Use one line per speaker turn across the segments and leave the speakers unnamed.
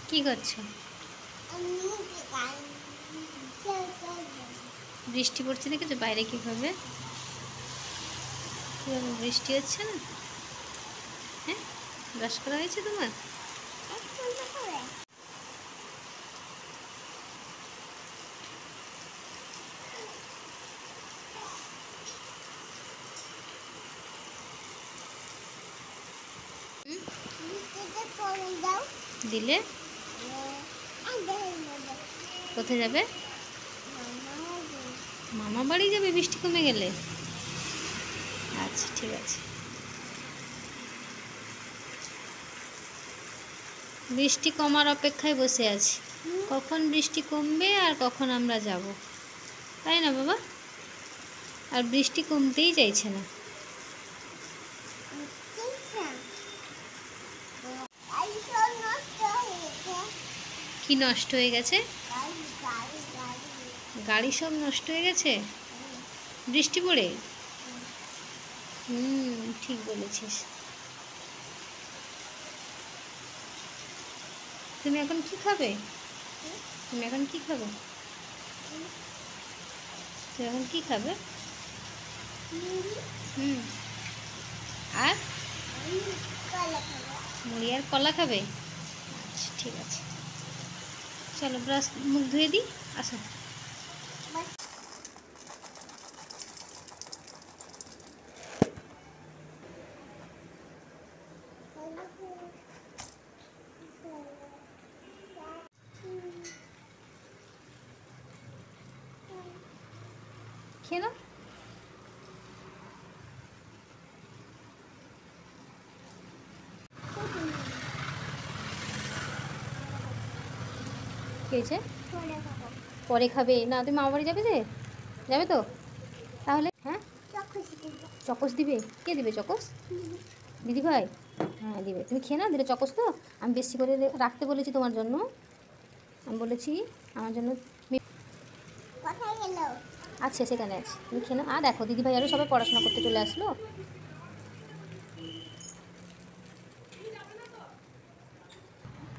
কি করছো? বৃষ্টি পড়ছে দেখেছো বাইরে কিভাবে কিভাবে বৃষ্টি হচ্ছে না? হ্যাঁ, ব্রাশ করা হয়েছে তোমার? দিলে কোথায় যাবে? মামা বাড়ি যাবে বৃষ্টি কমে গেলে? আচ্ছা ঠিক আছে। বৃষ্টি কমার অপেক্ষায় বসে আছি, কখন বৃষ্টি কমবে আর কখন আমরা যাব, তাই না বাবা? আর বৃষ্টি কমতেই চাইছে না। কি নষ্ট হয়ে গেছে? গাড়ি সব নষ্ট হয়ে গেছে বৃষ্টি পড়ে? ঠিক বলেছিস। তুমি এখন কি খাবে? তুমি এখন কি খাবে? তুমি এখন কি খাবে? আর মুড়ি আর কলা খাবে? আচ্ছা ঠিক আছে, চলো ব্রাশ মুখ ধুয়ে দিই, আসো। খেয়ে নাও। খেয়েছে? পরে খাবে না? তুমি মামা বাড়ি যাবে? যাবে তো তাহলে? হ্যাঁ, চকস দিবে? কে দিবে চকস? দিদি ভাই? হ্যাঁ দিবে, তুমি খেয়ে নাও। দিলে চকস তো আমি বেশি করে রাখতে বলেছি তোমার জন্য। আমি বলেছি আমার জন্য। আচ্ছা সেখানে আছে, তুমি খেয়ে নাও। আর দেখো দিদি ভাই আরও সবাই পড়াশোনা করতে চলে আসলো।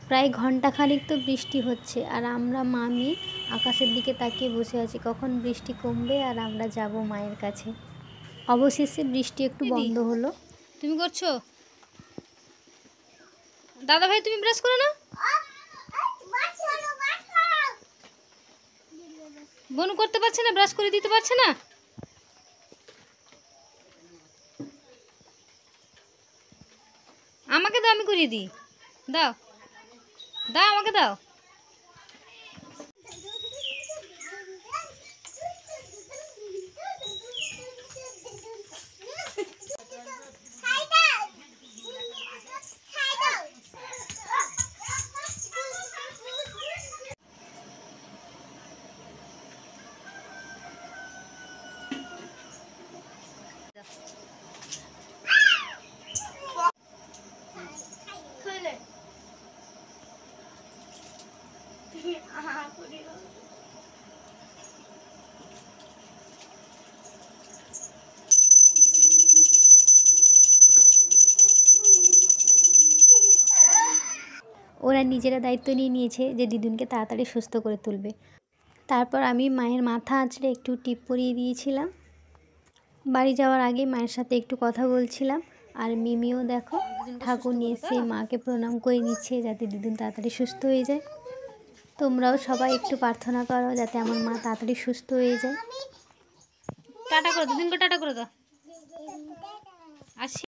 প্রায় ঘন্টাখানিক তো বৃষ্টি হচ্ছে আর আমরা মামি আকাশের দিকে তাকিয়ে বসে আছি কখন বৃষ্টি কমবে আর আমরা যাব মায়ের কাছে। অবশেষে বৃষ্টি একটু বন্ধ হলো। তুমি করছো? দাদা ভাই তুমি ব্রাশ করো না? বনু করতে পারছে না, ব্রাশ করে দিতে পারছে না? আমাকে দাও, আমি করিয়ে দিই। দাও দাও, আমাকে দাও। ওরা নিজেরা দায়িত্ব নিয়ে নিয়েছে যে দিদুনকে তাড়াতাড়ি সুস্থ করে তুলবে। তারপর আমি মায়ের মাথা আঁচড়ে একটু টিপ পরিয়ে দিয়েছিলাম। বাড়ি যাওয়ার আগে মায়ের সাথে একটু কথা বলছিলাম। আর মিমিও দেখো ঠাকুর নিয়ে এসে মাকে প্রণাম করে নিচ্ছে যাতে দিদুন তাড়াতাড়ি সুস্থ হয়ে যায়। তোমরাও সবাই একটু প্রার্থনা করো যাতে আমার মা তাড়াতাড়ি সুস্থ হয়ে যায়। টাটা করে দিদুনকে, টাটা করে দাও। আসি।